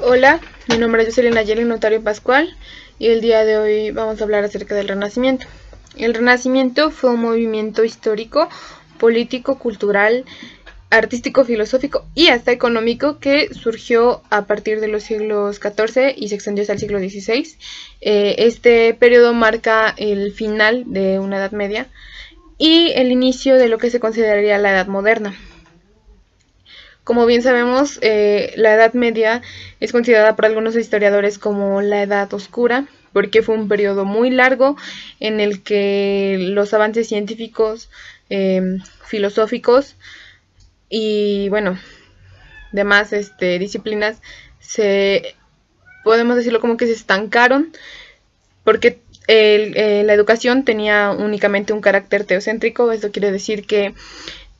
Hola, mi nombre es Jocelyn Nayeli Notario Pascual y el día de hoy vamos a hablar acerca del Renacimiento. El Renacimiento fue un movimiento histórico, político, cultural, artístico, filosófico y hasta económico que surgió a partir de los siglos XIV y se extendió hasta el siglo XVI. Este periodo marca el final de una Edad Media y el inicio de lo que se consideraría la Edad Moderna. Como bien sabemos, la Edad Media es considerada por algunos historiadores como la Edad Oscura, porque fue un periodo muy largo en el que los avances científicos, filosóficos y, bueno, demás disciplinas podemos decirlo como que se estancaron, porque la educación tenía únicamente un carácter teocéntrico. Esto quiere decir que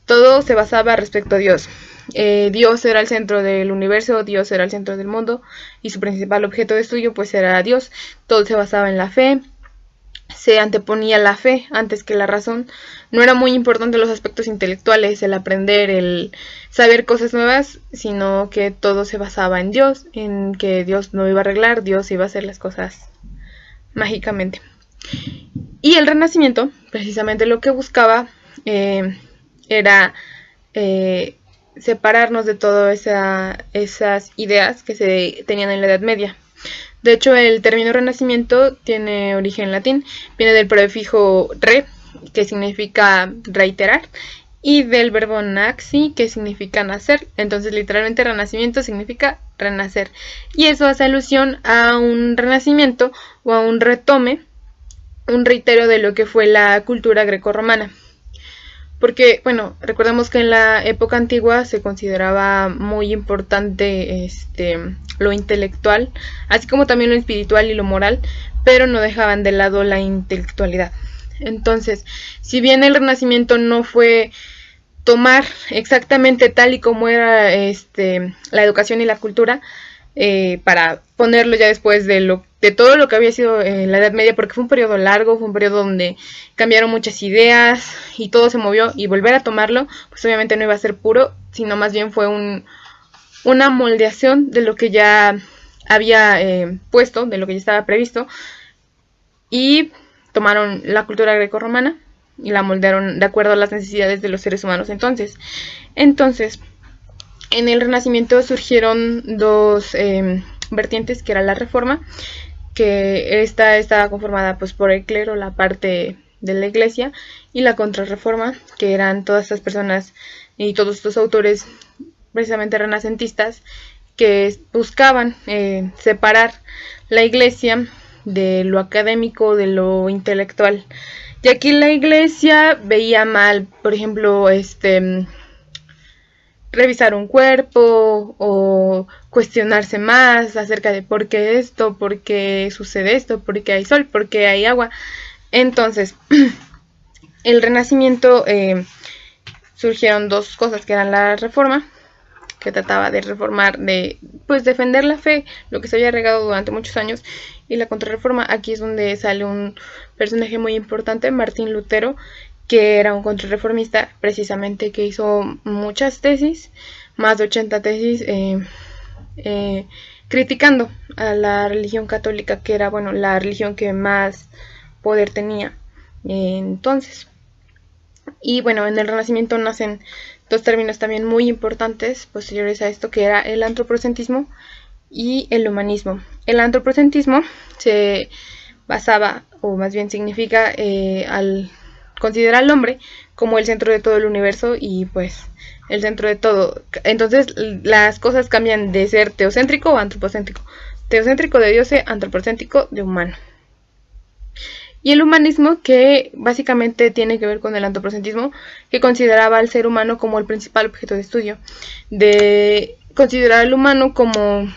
todo se basaba respecto a Dios. Dios era el centro del universo, Dios era el centro del mundo y su principal objeto de estudio pues era Dios. Todo se basaba en la fe, se anteponía la fe antes que la razón. No era muy importante los aspectos intelectuales, el aprender, el saber cosas nuevas, sino que todo se basaba en Dios, en que Dios no iba a arreglar, Dios iba a hacer las cosas mágicamente. Y el Renacimiento, precisamente lo que buscaba era separarnos de todas esas ideas que se tenían en la Edad Media. De hecho, el término renacimiento tiene origen latín, viene del prefijo re, que significa reiterar, y del verbo naxi, que significa nacer. Entonces, literalmente, renacimiento significa renacer. Y eso hace alusión a un renacimiento o a un retome, un reitero de lo que fue la cultura grecorromana. Porque, bueno, recordemos que en la época antigua se consideraba muy importante lo intelectual, así como también lo espiritual y lo moral, pero no dejaban de lado la intelectualidad. Entonces, si bien el Renacimiento no fue tomar exactamente tal y como era la educación y la cultura, para ponerlo ya después de todo lo que había sido la Edad Media, porque fue un periodo largo, fue un periodo donde cambiaron muchas ideas y todo se movió, y volver a tomarlo, pues obviamente no iba a ser puro, sino más bien fue una moldeación de lo que ya había puesto, de lo que ya estaba previsto, y tomaron la cultura grecorromana y la moldearon de acuerdo a las necesidades de los seres humanos entonces. En el Renacimiento surgieron dos vertientes, que era la Reforma, que esta estaba conformada pues por el clero, la parte de la iglesia, y la Contrarreforma, que eran todas estas personas y todos estos autores precisamente renacentistas que buscaban separar la iglesia de lo académico, de lo intelectual. Y aquí la iglesia veía mal, por ejemplo, revisar un cuerpo o cuestionarse más acerca de por qué esto, por qué sucede esto, por qué hay sol, por qué hay agua. Entonces, el Renacimiento surgieron dos cosas, que eran la Reforma, que trataba de reformar, de pues defender la fe, lo que se había regado durante muchos años, y la Contrarreforma. Aquí es donde sale un personaje muy importante, Martín Lutero, que era un contrarreformista, precisamente, que hizo muchas tesis, más de 80 tesis, criticando a la religión católica, que era, bueno, la religión que más poder tenía entonces. Y bueno, en el Renacimiento nacen dos términos también muy importantes posteriores a esto, que era el antropocentrismo y el humanismo. El antropocentrismo se basaba, o más bien significa, al considerar al hombre como el centro de todo el universo y pues el centro de todo. Entonces las cosas cambian de ser teocéntrico o antropocéntrico. Teocéntrico de Dios, antropocéntrico de humano. Y el humanismo, que básicamente tiene que ver con el antropocentrismo, que consideraba al ser humano como el principal objeto de estudio, de considerar al humano como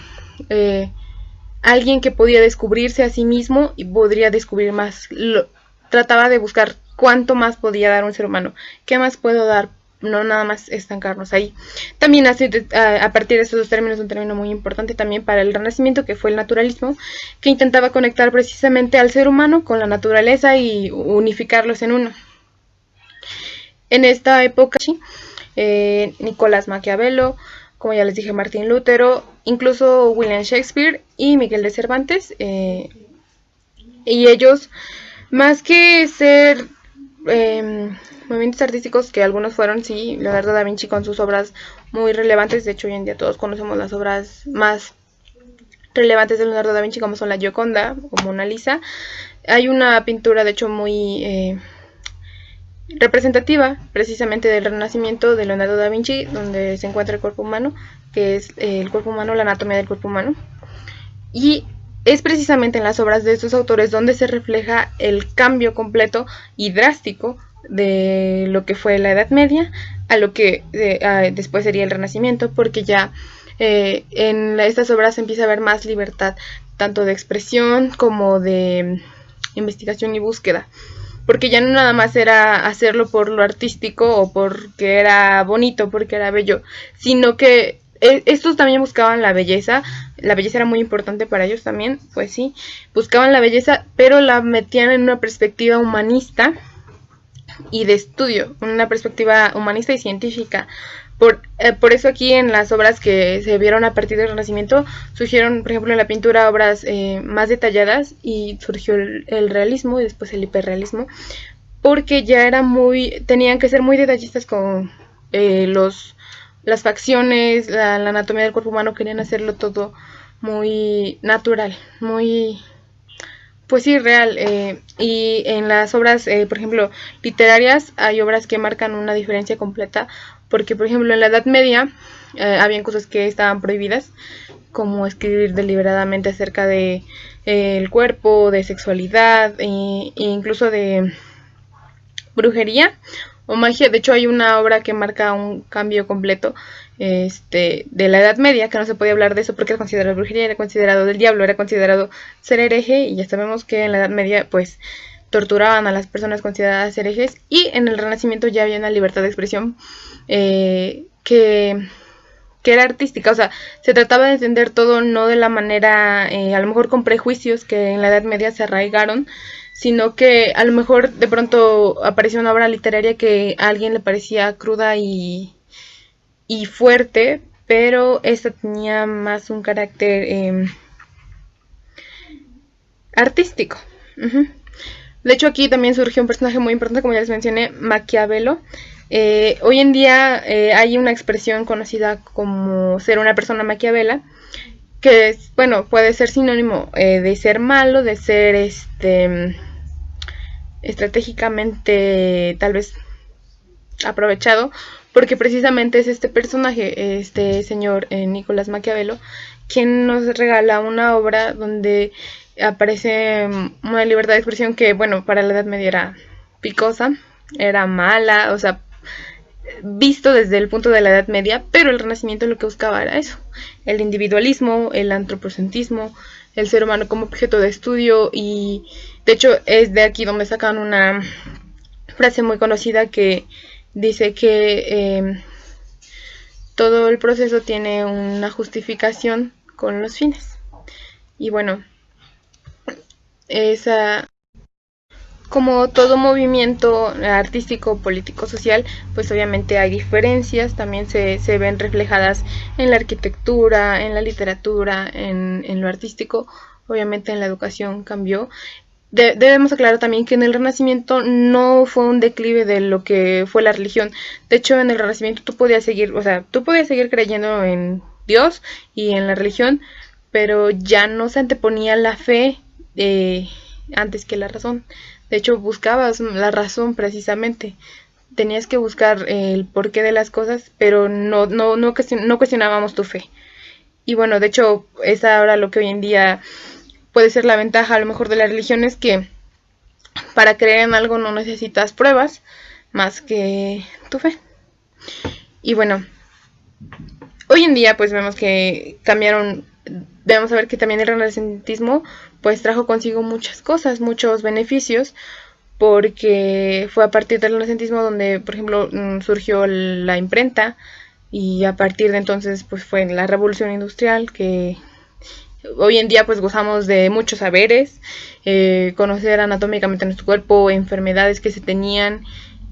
alguien que podía descubrirse a sí mismo y podría descubrir más. Trataba de buscar cuánto más podía dar un ser humano, qué más puedo dar, no nada más estancarnos ahí. También a partir de estos dos términos, un término muy importante también para el Renacimiento, que fue el naturalismo, que intentaba conectar precisamente al ser humano con la naturaleza y unificarlos en uno. En esta época, Nicolás Maquiavelo, como ya les dije, Martín Lutero, incluso William Shakespeare y Miguel de Cervantes, y ellos, más que ser movimientos artísticos, que algunos fueron, sí, Leonardo da Vinci con sus obras muy relevantes, de hecho hoy en día todos conocemos las obras más relevantes de Leonardo da Vinci, como son la Gioconda o Mona Lisa. Hay una pintura, de hecho, muy representativa precisamente del Renacimiento de Leonardo da Vinci, donde se encuentra el cuerpo humano, que es el cuerpo humano, la anatomía del cuerpo humano. Y es precisamente en las obras de estos autores donde se refleja el cambio completo y drástico de lo que fue la Edad Media a lo que después sería el Renacimiento, porque ya en estas obras se empieza a ver más libertad, tanto de expresión como de investigación y búsqueda, porque ya no nada más era hacerlo por lo artístico o porque era bonito, porque era bello, sino que estos también buscaban la belleza era muy importante para ellos también, pues sí, buscaban la belleza, pero la metían en una perspectiva humanista y de estudio, una perspectiva humanista y científica. Por eso aquí en las obras que se vieron a partir del Renacimiento surgieron, por ejemplo, en la pintura obras más detalladas, y surgió el realismo y después el hiperrealismo, porque ya tenían que ser muy detallistas con las facciones, la anatomía del cuerpo humano, querían hacerlo todo muy natural, muy, pues sí, real. Y en las obras, por ejemplo, literarias, hay obras que marcan una diferencia completa, porque, por ejemplo, en la Edad Media habían cosas que estaban prohibidas, como escribir deliberadamente acerca de el cuerpo, de sexualidad, e incluso de brujería o magia. De hecho, hay una obra que marca un cambio completo de la Edad Media, que no se podía hablar de eso porque era considerado brujería, era considerado del diablo, era considerado ser hereje, y ya sabemos que en la Edad Media pues torturaban a las personas consideradas herejes, y en el Renacimiento ya había una libertad de expresión que era artística, o sea, se trataba de entender todo no de la manera, a lo mejor con prejuicios que en la Edad Media se arraigaron, sino que a lo mejor de pronto apareció una obra literaria que a alguien le parecía cruda y fuerte, pero esta tenía más un carácter artístico. De hecho, aquí también surgió un personaje muy importante, como ya les mencioné, Maquiavelo. Hoy en día hay una expresión conocida como ser una persona maquiavela, que es, bueno, puede ser sinónimo de ser malo, de ser estratégicamente tal vez aprovechado, porque precisamente es este personaje, este señor Nicolás Maquiavelo, quien nos regala una obra donde aparece una libertad de expresión que, bueno, para la Edad Media era picosa, era mala, o sea, visto desde el punto de la Edad Media, pero el Renacimiento lo que buscaba era eso, el individualismo, el antropocentrismo, el ser humano como objeto de estudio, y de hecho es de aquí donde sacan una frase muy conocida que dice que todo el proceso tiene una justificación con los fines. Y bueno, esa, como todo movimiento artístico, político, social, pues obviamente hay diferencias, también se ven reflejadas en la arquitectura, en la literatura, en lo artístico, obviamente en la educación cambió. Debemos aclarar también que en el Renacimiento no fue un declive de lo que fue la religión. De hecho, en el Renacimiento tú podías seguir creyendo en Dios y en la religión, pero ya no se anteponía la fe antes que la razón. De hecho, buscabas la razón precisamente. Tenías que buscar el porqué de las cosas, pero no cuestionábamos tu fe. Y bueno, de hecho, es ahora lo que hoy en día puede ser la ventaja a lo mejor de la religión, es que para creer en algo no necesitas pruebas más que tu fe. Y bueno, hoy en día pues vemos que cambiaron, debemos saber que también el renacentismo pues trajo consigo muchas cosas, muchos beneficios, porque fue a partir del renacentismo donde, por ejemplo, surgió la imprenta, y a partir de entonces pues fue la revolución industrial, que hoy en día pues gozamos de muchos saberes, conocer anatómicamente nuestro cuerpo, enfermedades que se tenían,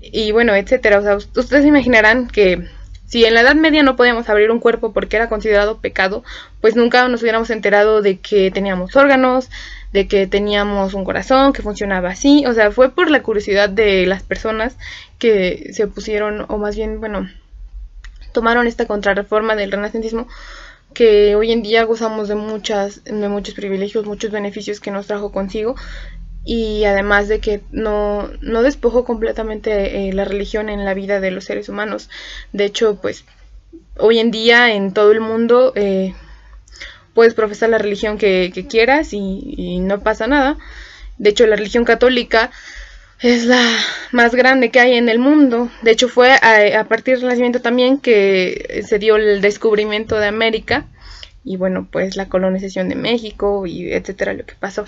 y bueno, etcétera. O sea, ustedes imaginarán que si en la Edad Media no podíamos abrir un cuerpo porque era considerado pecado, pues nunca nos hubiéramos enterado de que teníamos órganos, de que teníamos un corazón que funcionaba así. O sea, fue por la curiosidad de las personas que se pusieron, o más bien, bueno, tomaron esta contrarreforma del renacentismo, que hoy en día gozamos de muchos privilegios, muchos beneficios que nos trajo consigo, y además de que no despojó completamente la religión en la vida de los seres humanos. De hecho, pues hoy en día en todo el mundo puedes profesar la religión que quieras y no pasa nada. De hecho, la religión católica es la más grande que hay en el mundo. De hecho, fue a partir del nacimiento también que se dio el descubrimiento de América y bueno, pues la colonización de México y etcétera, lo que pasó.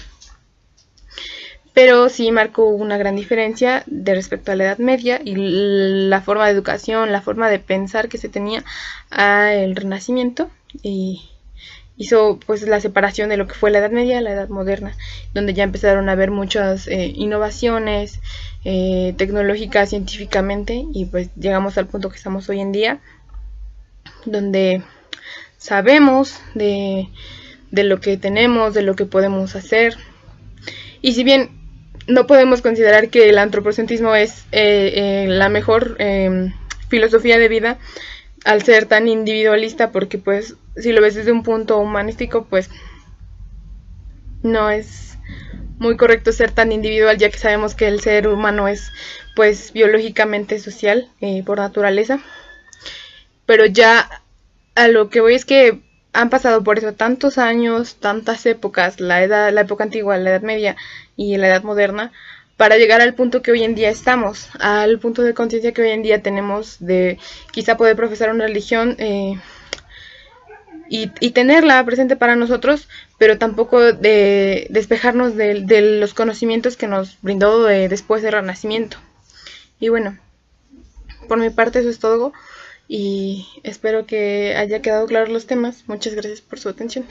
Pero sí marcó una gran diferencia de respecto a la Edad Media y la forma de educación, la forma de pensar que se tenía al Renacimiento, y hizo pues la separación de lo que fue la Edad Media a la Edad Moderna, donde ya empezaron a haber muchas innovaciones tecnológicas científicamente, y pues llegamos al punto que estamos hoy en día, donde sabemos de lo que tenemos, de lo que podemos hacer. Y si bien no podemos considerar que el antropocentrismo es la mejor filosofía de vida, al ser tan individualista, porque pues si lo ves desde un punto humanístico, pues no es muy correcto ser tan individual, ya que sabemos que el ser humano es pues biológicamente social por naturaleza. Pero ya a lo que voy es que han pasado por eso tantos años, tantas épocas, la época antigua, la Edad Media y la Edad Moderna, para llegar al punto que hoy en día estamos, al punto de conciencia que hoy en día tenemos de quizá poder profesar una religión y tenerla presente para nosotros, pero tampoco de despejarnos de los conocimientos que nos brindó después del Renacimiento. Y bueno, por mi parte eso es todo y espero que haya quedado claros los temas. Muchas gracias por su atención.